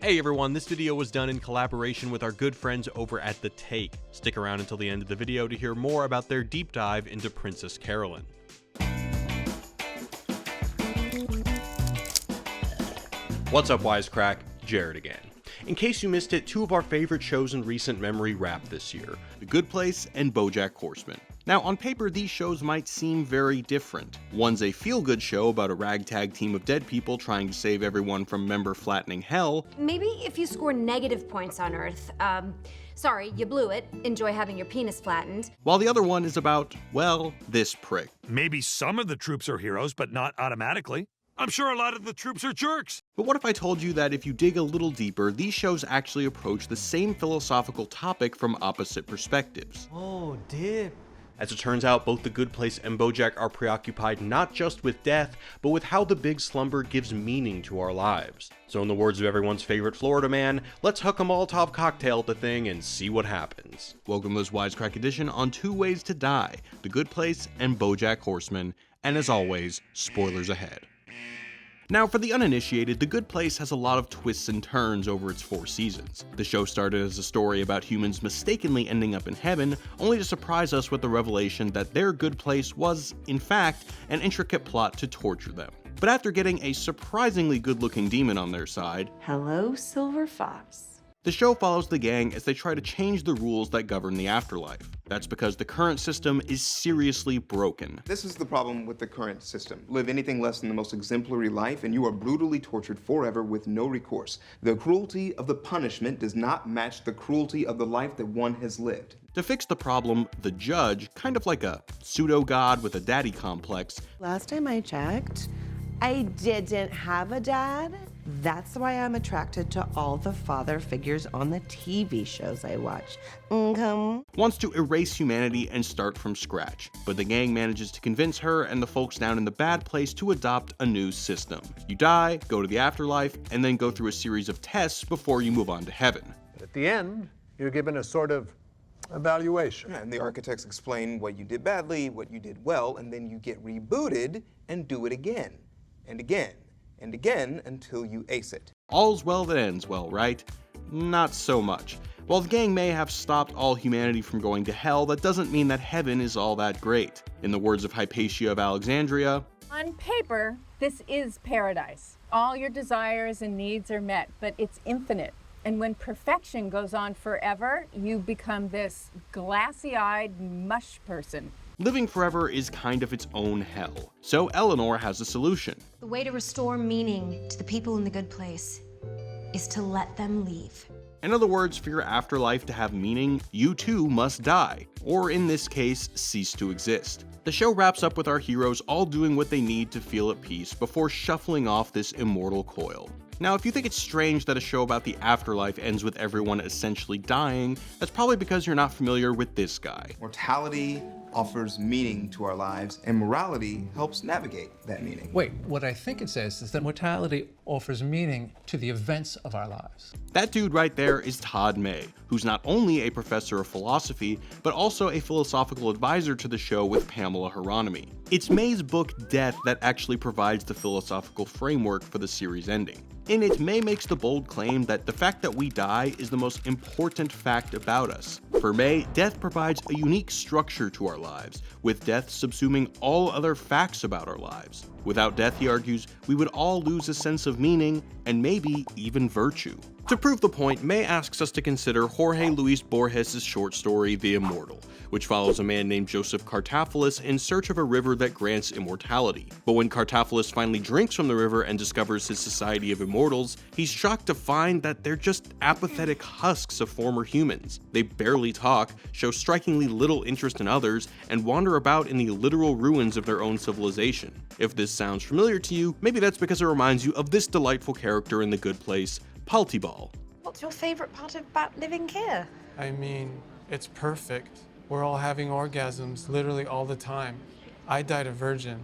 Hey everyone, this video was done in collaboration with our good friends over at The Take. Stick around until the end of the video to hear more about their deep dive into Princess Carolyn. What's up, Wisecrack? Jared again. In case you missed it, two of our favorite shows in recent memory wrapped this year, The Good Place and Bojack Horseman. Now, on paper, these shows might seem very different. One's a feel-good show about a ragtag team of dead people trying to save everyone from member-flattening hell. Maybe if you score negative points on Earth, sorry, you blew it, enjoy having your penis flattened. While the other one is about, well, this prick. Maybe some of the troops are heroes, but not automatically. I'm sure a lot of the troops are jerks. But what if I told you that if you dig a little deeper, these shows actually approach the same philosophical topic from opposite perspectives? Oh, dip. As it turns out, both The Good Place and Bojack are preoccupied not just with death, but with how the big slumber gives meaning to our lives. So in the words of everyone's favorite Florida man, let's hook a Molotov cocktail at the thing and see what happens. Welcome to this Wisecrack Edition on 2 Ways to Die, The Good Place and Bojack Horseman, and as always, spoilers ahead. Now, for the uninitiated, The Good Place has a lot of twists and turns over its 4 seasons. The show started as a story about humans mistakenly ending up in heaven, only to surprise us with the revelation that their good place was, in fact, an intricate plot to torture them. But after getting a surprisingly good-looking demon on their side, hello, Silver Fox. The show follows the gang as they try to change the rules that govern the afterlife. That's because the current system is seriously broken. This is the problem with the current system. Live anything less than the most exemplary life and you are brutally tortured forever with no recourse. The cruelty of the punishment does not match the cruelty of the life that one has lived. To fix the problem, the judge, kind of like a pseudo-god with a daddy complex. Last time I checked, I didn't have a dad. That's why I'm attracted to all the father figures on the TV shows I watch. Wants to erase humanity and start from scratch, but the gang manages to convince her and the folks down in the bad place to adopt a new system. You die, go to the afterlife, and then go through a series of tests before you move on to heaven. At the end, you're given a sort of evaluation. Yeah, and the architects explain what you did badly, what you did well, and then you get rebooted and do it again, and again, and again until you ace it. All's well that ends well, right? Not so much. While the gang may have stopped all humanity from going to hell, that doesn't mean that heaven is all that great. In the words of Hypatia of Alexandria, on paper, this is paradise. All your desires and needs are met, but it's infinite. And when perfection goes on forever, you become this glassy-eyed mush person. Living forever is kind of its own hell. So Eleanor has a solution. The way to restore meaning to the people in the good place is to let them leave. In other words, for your afterlife to have meaning, you too must die, or in this case, cease to exist. The show wraps up with our heroes all doing what they need to feel at peace before shuffling off this immortal coil. Now, if you think it's strange that a show about the afterlife ends with everyone essentially dying, that's probably because you're not familiar with this guy. Mortality offers meaning to our lives, and morality helps navigate that meaning. Wait, what I think it says is that mortality offers meaning to the events of our lives. That dude right there is Todd May, who's not only a professor of philosophy, but also a philosophical advisor to the show with Pamela Hieronymi. It's May's book Death that actually provides the philosophical framework for the series ending. In it, May makes the bold claim that the fact that we die is the most important fact about us. For May, death provides a unique structure to our lives, with death subsuming all other facts about our lives. Without death, he argues, we would all lose a sense of meaning, and maybe even virtue. To prove the point, May asks us to consider Jorge Luis Borges' short story, The Immortal, which follows a man named Joseph Cartaphilus in search of a river that grants immortality. But when Cartaphilus finally drinks from the river and discovers his society of immortals, he's shocked to find that they're just apathetic husks of former humans. They barely talk, show strikingly little interest in others, and wander about in the literal ruins of their own civilization. If this sounds familiar to you, maybe that's because it reminds you of this delightful character in The Good Place, Paltyball. What's your favorite part about living here? I mean, it's perfect. We're all having orgasms literally all the time. I died a virgin,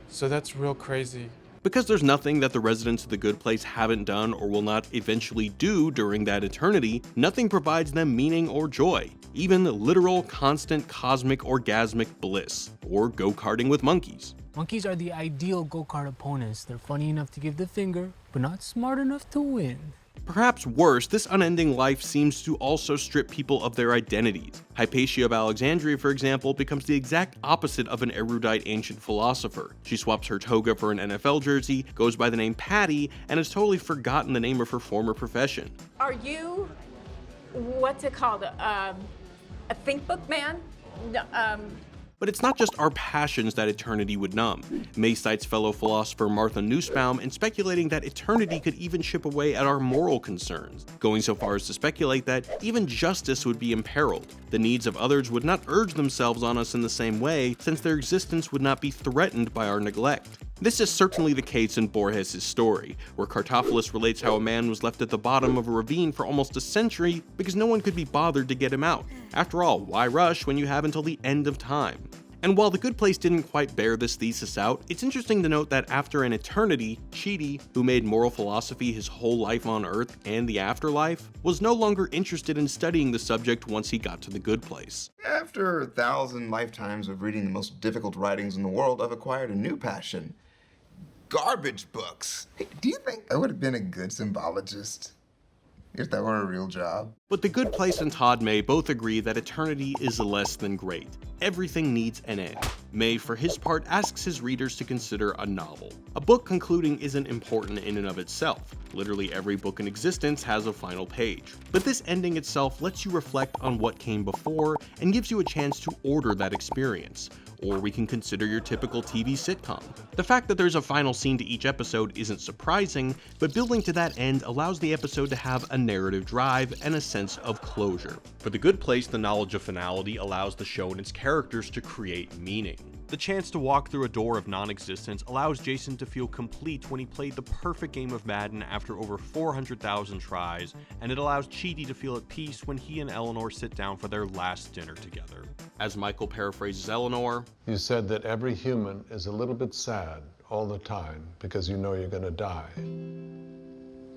so that's real crazy. Because there's nothing that the residents of The Good Place haven't done or will not eventually do during that eternity, nothing provides them meaning or joy, even literal, constant, cosmic, orgasmic bliss, or go-karting with monkeys. Monkeys are the ideal go-kart opponents. They're funny enough to give the finger, but not smart enough to win. Perhaps worse, this unending life seems to also strip people of their identities. Hypatia of Alexandria, for example, becomes the exact opposite of an erudite ancient philosopher. She swaps her toga for an NFL jersey, goes by the name Patty, and has totally forgotten the name of her former profession. Are you, what's it called, a think book man? No, But it's not just our passions that eternity would numb. May cites fellow philosopher Martha Nussbaum in speculating that eternity could even chip away at our moral concerns, going so far as to speculate that even justice would be imperiled. The needs of others would not urge themselves on us in the same way, since their existence would not be threatened by our neglect. This is certainly the case in Borges' story, where Cartaphilus relates how a man was left at the bottom of a ravine for almost a century because no one could be bothered to get him out. After all, why rush when you have until the end of time? And while The Good Place didn't quite bear this thesis out, it's interesting to note that after an eternity, Chidi, who made moral philosophy his whole life on Earth and the afterlife, was no longer interested in studying the subject once he got to The Good Place. After 1,000 lifetimes of reading the most difficult writings in the world, I've acquired a new passion. Garbage books. Hey, do you think I would have been a good symbologist if that were a real job? But The Good Place and Todd May both agree that eternity is less than great. Everything needs an end. May, for his part, asks his readers to consider a novel. A book concluding isn't important in and of itself. Literally every book in existence has a final page. But this ending itself lets you reflect on what came before and gives you a chance to order that experience. Or we can consider your typical TV sitcom. The fact that there's a final scene to each episode isn't surprising, but building to that end allows the episode to have a narrative drive and a sense of closure. For The Good Place, the knowledge of finality allows the show and its characters to create meaning. The chance to walk through a door of non-existence allows Jason to feel complete when he played the perfect game of Madden after over 400,000 tries, and it allows Chidi to feel at peace when he and Eleanor sit down for their last dinner together. As Michael paraphrases Eleanor, "You said that every human is a little bit sad all the time because you know you're going to die.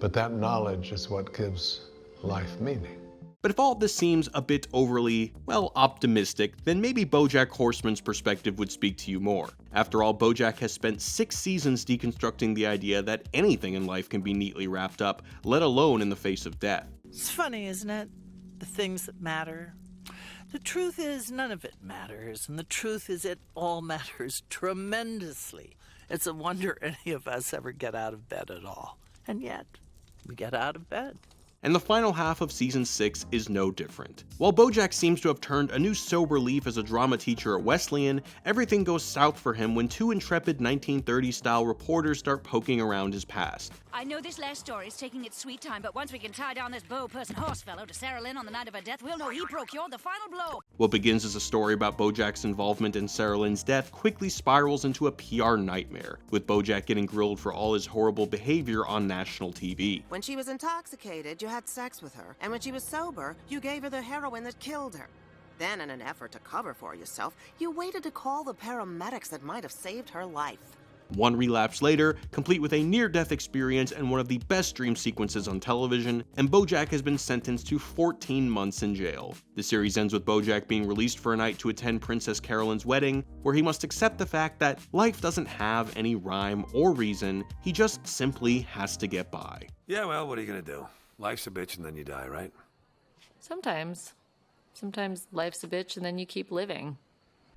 But that knowledge is what gives life meaning." But if all of this seems a bit overly, well, optimistic, then maybe Bojack Horseman's perspective would speak to you more. After all, Bojack has spent 6 seasons deconstructing the idea that anything in life can be neatly wrapped up, let alone in the face of death. It's funny, isn't it? The things that matter. The truth is none of it matters, and the truth is it all matters tremendously. It's a wonder any of us ever get out of bed at all. And yet, we get out of bed. And the final half of Season 6 is no different. While Bojack seems to have turned a new sober leaf as a drama teacher at Wesleyan, everything goes south for him when 2 intrepid 1930s-style reporters start poking around his past. I know this last story is taking its sweet time, but once we can tie down this Bow-person-horse fellow to Sarah Lynn on the night of her death, we'll know he procured the final blow. What begins as a story about Bojack's involvement in Sarah Lynn's death quickly spirals into a PR nightmare, with Bojack getting grilled for all his horrible behavior on national TV. When she was intoxicated, you had sex with her, and when she was sober, you gave her the heroin that killed her. Then, in an effort to cover for yourself, you waited to call the paramedics that might have saved her life. One relapse later, complete with a near-death experience and one of the best dream sequences on television, and Bojack has been sentenced to 14 months in jail. The series ends with Bojack being released for a night to attend Princess Carolyn's wedding, where he must accept the fact that life doesn't have any rhyme or reason, he just simply has to get by. Yeah, well, what are you gonna do? Life's a bitch and then you die, right? Sometimes. Sometimes life's a bitch and then you keep living.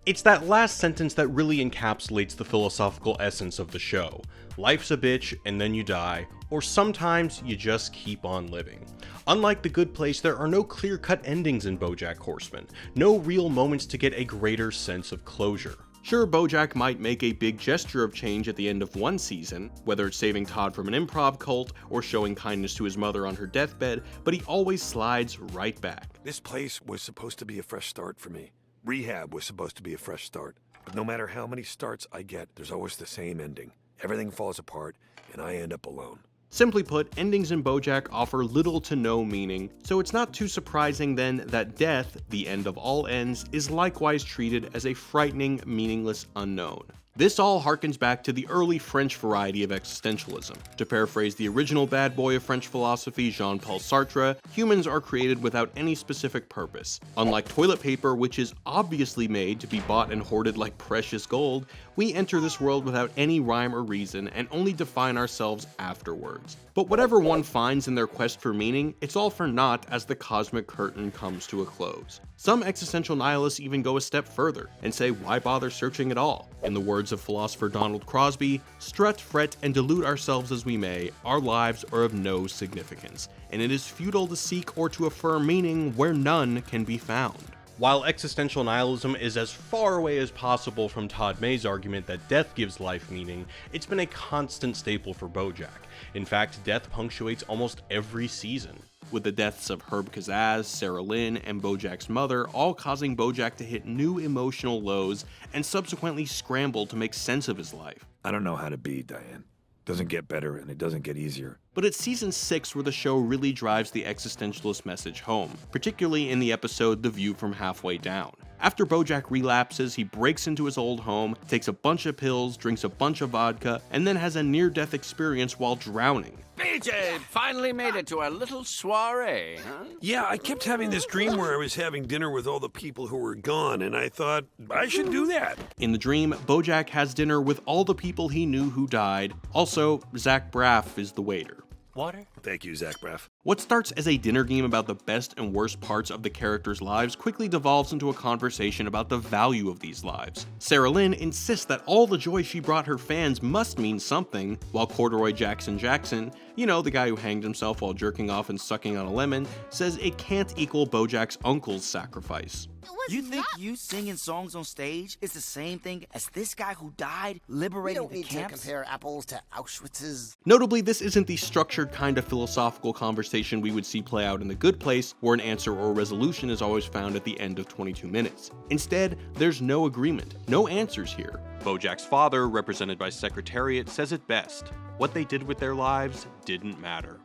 It's that last sentence that really encapsulates the philosophical essence of the show. Life's a bitch and then you die, or sometimes you just keep on living. Unlike The Good Place, there are no clear-cut endings in Bojack Horseman, no real moments to get a greater sense of closure. Sure, Bojack might make a big gesture of change at the end of one season, whether it's saving Todd from an improv cult or showing kindness to his mother on her deathbed, but he always slides right back. This place was supposed to be a fresh start for me. Rehab was supposed to be a fresh start. But no matter how many starts I get, there's always the same ending. Everything falls apart, and I end up alone. Simply put, endings in Bojack offer little to no meaning, so it's not too surprising then that death, the end of all ends, is likewise treated as a frightening, meaningless unknown. This all harkens back to the early French variety of existentialism. To paraphrase the original bad boy of French philosophy, Jean-Paul Sartre, humans are created without any specific purpose. Unlike toilet paper, which is obviously made to be bought and hoarded like precious gold, we enter this world without any rhyme or reason and only define ourselves afterwards. But whatever one finds in their quest for meaning, it's all for naught as the cosmic curtain comes to a close. Some existential nihilists even go a step further and say, why bother searching at all? In the words of philosopher Donald Crosby, strut, fret, and delude ourselves as we may, our lives are of no significance, and it is futile to seek or to affirm meaning where none can be found. While existential nihilism is as far away as possible from Todd May's argument that death gives life meaning, it's been a constant staple for Bojack. In fact, death punctuates almost every season, with the deaths of Herb Kazaz, Sarah Lynn, and Bojack's mother all causing Bojack to hit new emotional lows and subsequently scramble to make sense of his life. I don't know how to be, Diane. Doesn't get better and it doesn't get easier. But it's season 6 where the show really drives the existentialist message home, particularly in the episode The View from Halfway Down. After Bojack relapses, he breaks into his old home, takes a bunch of pills, drinks a bunch of vodka, and then has a near-death experience while drowning. BJ finally made it to our little soiree, huh? Yeah, I kept having this dream where I was having dinner with all the people who were gone, and I thought, I should do that. In the dream, Bojack has dinner with all the people he knew who died. Also, Zach Braff is the waiter. Water? Thank you, Zach Braff. What starts as a dinner game about the best and worst parts of the characters' lives quickly devolves into a conversation about the value of these lives. Sarah Lynn insists that all the joy she brought her fans must mean something, while Corduroy Jackson, you know, the guy who hanged himself while jerking off and sucking on a lemon, says it can't equal Bojack's uncle's sacrifice. You think you singing songs on stage is the same thing as this guy who died liberating the camps? We don't need to compare apples to Auschwitz's. Notably, this isn't the structured kind of philosophical conversation we would see play out in The Good Place, where an answer or resolution is always found at the end of 22 minutes. Instead, there's no agreement, no answers here. Bojack's father, represented by Secretariat, says it best. What they did with their lives didn't matter.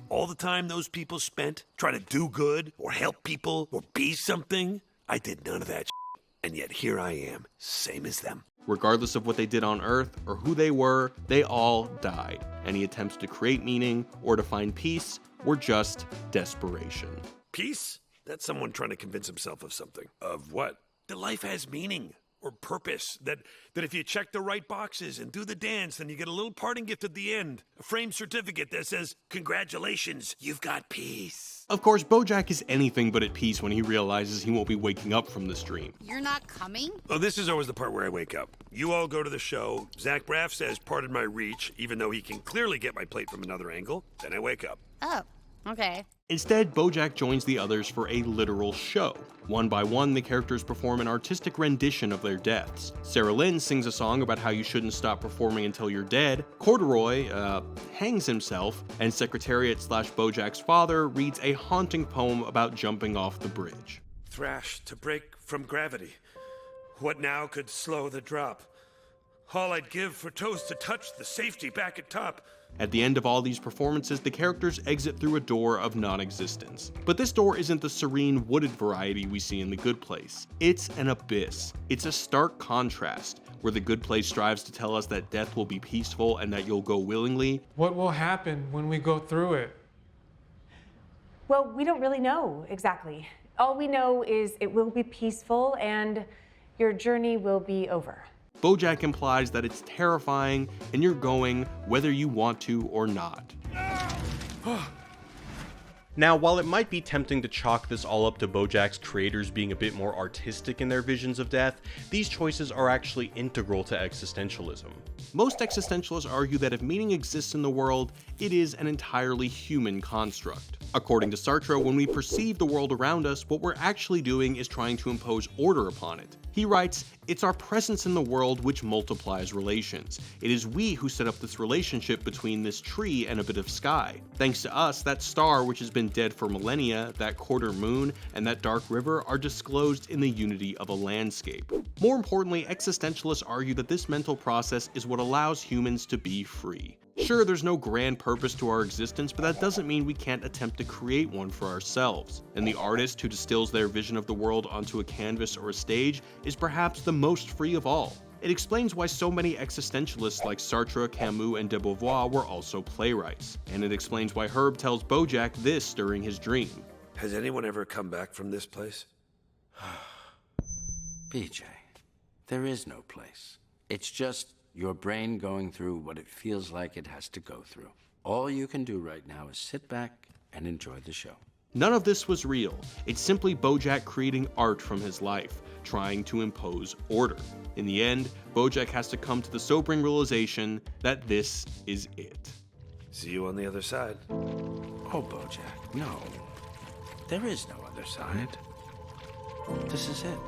All the time those people spent trying to do good or help people or be something, I did none of that shit. And yet here I am, same as them. Regardless of what they did on Earth or who they were, they all died. Any attempts to create meaning or to find peace were just desperation. Peace? That's someone trying to convince himself of something. Of what? That life has meaning or purpose. That if you check the right boxes and do the dance, then you get a little parting gift at the end. A framed certificate that says, congratulations, you've got peace. Of course, Bojack is anything but at peace when he realizes he won't be waking up from this dream. You're not coming? Oh, this is always the part where I wake up. You all go to the show. Zach Braff says, pardon my reach, even though he can clearly get my plate from another angle. Then I wake up. Oh, okay. Instead, Bojack joins the others for a literal show. One by one, the characters perform an artistic rendition of their deaths. Sarah Lynn sings a song about how you shouldn't stop performing until you're dead. Corduroy, hangs himself. And Secretariat/Bojack's father reads a haunting poem about jumping off the bridge. Thrash to break from gravity. What now could slow the drop? All I'd give for toes to touch the safety back at top. At the end of all these performances, the characters exit through a door of non-existence. But this door isn't the serene, wooded variety we see in The Good Place. It's an abyss. It's a stark contrast, where The Good Place strives to tell us that death will be peaceful and that you'll go willingly. What will happen when we go through it? Well, we don't really know exactly. All we know is it will be peaceful and your journey will be over. Bojack implies that it's terrifying and you're going whether you want to or not. Now, while it might be tempting to chalk this all up to Bojack's creators being a bit more artistic in their visions of death, these choices are actually integral to existentialism. Most existentialists argue that if meaning exists in the world, it is an entirely human construct. According to Sartre, when we perceive the world around us, what we're actually doing is trying to impose order upon it. He writes, "It's our presence in the world which multiplies relations. It is we who set up this relationship between this tree and a bit of sky. Thanks to us, that star which has been dead for millennia, that quarter moon, and that dark river are disclosed in the unity of a landscape." More importantly, existentialists argue that this mental process is what allows humans to be free. Sure, there's no grand purpose to our existence, but that doesn't mean we can't attempt to create one for ourselves. And the artist who distills their vision of the world onto a canvas or a stage is perhaps the most free of all. It explains why so many existentialists like Sartre, Camus, and de Beauvoir were also playwrights. And it explains why Herb tells Bojack this during his dream. Has anyone ever come back from this place? BJ, there is no place. It's just your brain going through what it feels like it has to go through. All you can do right now is sit back and enjoy the show. None of this was real. It's simply Bojack creating art from his life, trying to impose order. In the end, Bojack has to come to the sobering realization that this is it. See you on the other side. Oh, Bojack, no. There is no other side. This is it.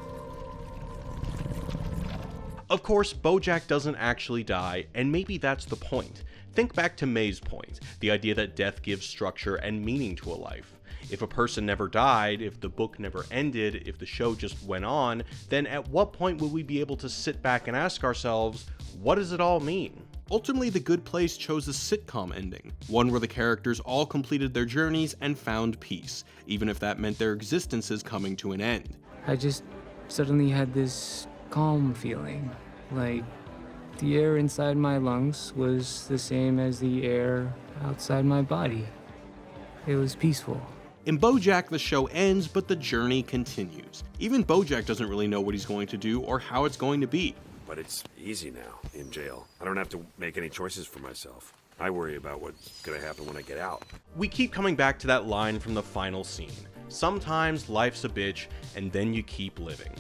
Of course, Bojack doesn't actually die, and maybe that's the point. Think back to May's point, the idea that death gives structure and meaning to a life. If a person never died, if the book never ended, if the show just went on, then at what point would we be able to sit back and ask ourselves, what does it all mean? Ultimately, The Good Place chose a sitcom ending, one where the characters all completed their journeys and found peace, even if that meant their existences coming to an end. I just suddenly had this calm feeling, like the air inside my lungs was the same as the air outside my body. It was peaceful. In Bojack, the show ends, but the journey continues. Even Bojack doesn't really know what he's going to do or how it's going to be. But it's easy now, in jail. I don't have to make any choices for myself. I worry about what's gonna happen when I get out. We keep coming back to that line from the final scene. Sometimes life's a bitch, and then you keep living.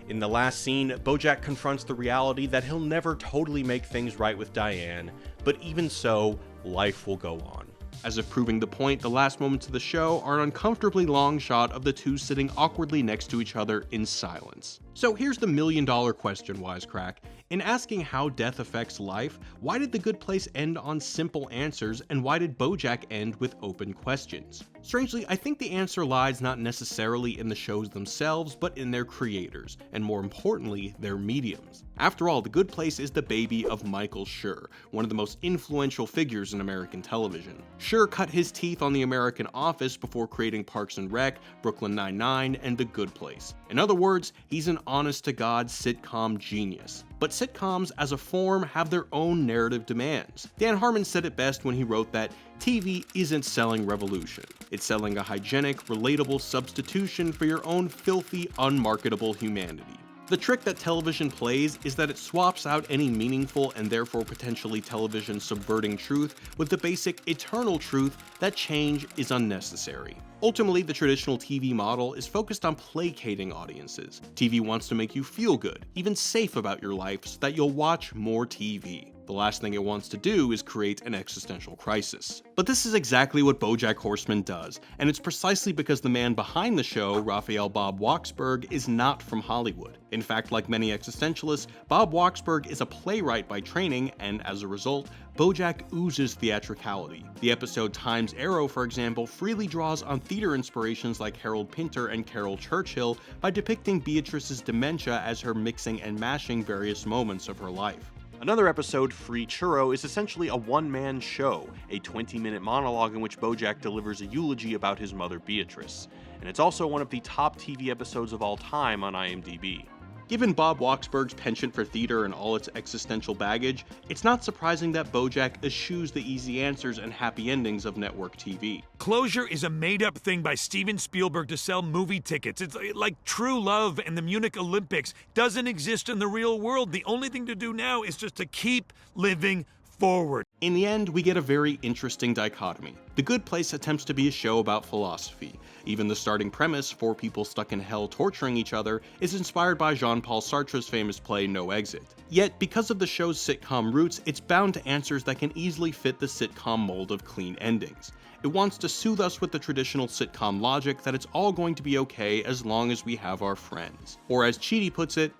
In the last scene, Bojack confronts the reality that he'll never totally make things right with Diane, but even so, life will go on. As if proving the point, the last moments of the show are an uncomfortably long shot of the two sitting awkwardly next to each other in silence. So here's the million-dollar question, Wisecrack. In asking how death affects life, why did The Good Place end on simple answers, and why did Bojack end with open questions? Strangely, I think the answer lies not necessarily in the shows themselves, but in their creators, and more importantly, their mediums. After all, The Good Place is the baby of Michael Schur, one of the most influential figures in American television. Schur cut his teeth on The American Office before creating Parks and Rec, Brooklyn Nine-Nine, and The Good Place. In other words, he's an honest-to-God sitcom genius. But sitcoms, as a form, have their own narrative demands. Dan Harmon said it best when he wrote that TV isn't selling revolution. It's selling a hygienic, relatable substitution for your own filthy, unmarketable humanity. The trick that television plays is that it swaps out any meaningful and therefore potentially television subverting truth with the basic eternal truth that change is unnecessary. Ultimately, the traditional TV model is focused on placating audiences. TV wants to make you feel good, even safe about your life, so that you'll watch more TV. The last thing it wants to do is create an existential crisis. But this is exactly what Bojack Horseman does, and it's precisely because the man behind the show, Raphael Bob Waksberg, is not from Hollywood. In fact, like many existentialists, Bob Waksberg is a playwright by training, and as a result, Bojack oozes theatricality. The episode Time's Arrow, for example, freely draws on theater inspirations like Harold Pinter and Carol Churchill by depicting Beatrice's dementia as her mixing and mashing various moments of her life. Another episode, Free Churro, is essentially a one-man show, a 20-minute monologue in which Bojack delivers a eulogy about his mother Beatrice. And it's also one of the top TV episodes of all time on IMDb. Given Bob Waksberg's penchant for theater and all its existential baggage, it's not surprising that Bojack eschews the easy answers and happy endings of network TV. Closure is a made-up thing by Steven Spielberg to sell movie tickets. It's like true love and the Munich Olympics doesn't exist in the real world. The only thing to do now is just to keep living forward. In the end, we get a very interesting dichotomy. The Good Place attempts to be a show about philosophy. Even the starting premise, 4 people stuck in hell torturing each other, is inspired by Jean-Paul Sartre's famous play No Exit. Yet, because of the show's sitcom roots, it's bound to answers that can easily fit the sitcom mold of clean endings. It wants to soothe us with the traditional sitcom logic that it's all going to be okay as long as we have our friends. Or as Chidi puts it,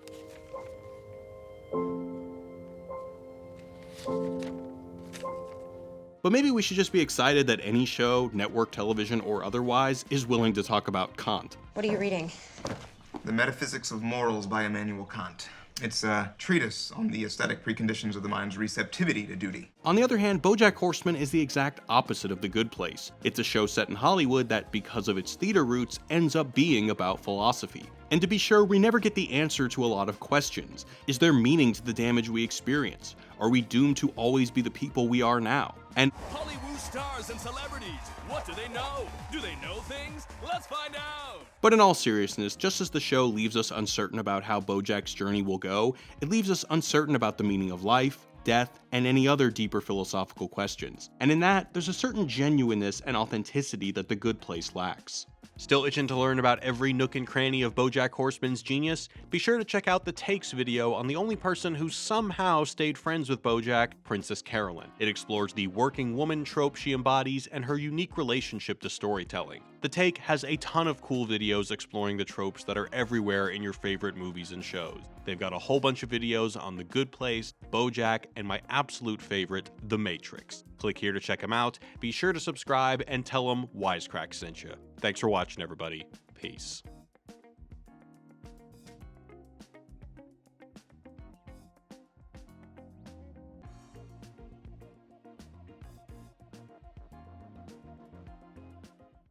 but maybe we should just be excited that any show, network television or otherwise, is willing to talk about Kant. What are you reading? The Metaphysics of Morals by Immanuel Kant. It's a treatise on the aesthetic preconditions of the mind's receptivity to duty. On the other hand, Bojack Horseman is the exact opposite of The Good Place. It's a show set in Hollywood that, because of its theater roots, ends up being about philosophy. And to be sure, we never get the answer to a lot of questions. Is there meaning to the damage we experience? Are we doomed to always be the people we are now? And Hollywood stars and celebrities, what do they know? Do they know things? Let's find out! But in all seriousness, just as the show leaves us uncertain about how Bojack's journey will go, it leaves us uncertain about the meaning of life, death, and any other deeper philosophical questions. And in that, there's a certain genuineness and authenticity that The Good Place lacks. Still itching to learn about every nook and cranny of Bojack Horseman's genius? Be sure to check out the Takes video on the only person who somehow stayed friends with Bojack, Princess Carolyn. It explores the working woman trope she embodies and her unique relationship to storytelling. The Take has a ton of cool videos exploring the tropes that are everywhere in your favorite movies and shows. They've got a whole bunch of videos on The Good Place, Bojack, and my absolute favorite, The Matrix. Click here to check them out. Be sure to subscribe and tell them Wisecrack sent you. Thanks for watching, everybody. Peace.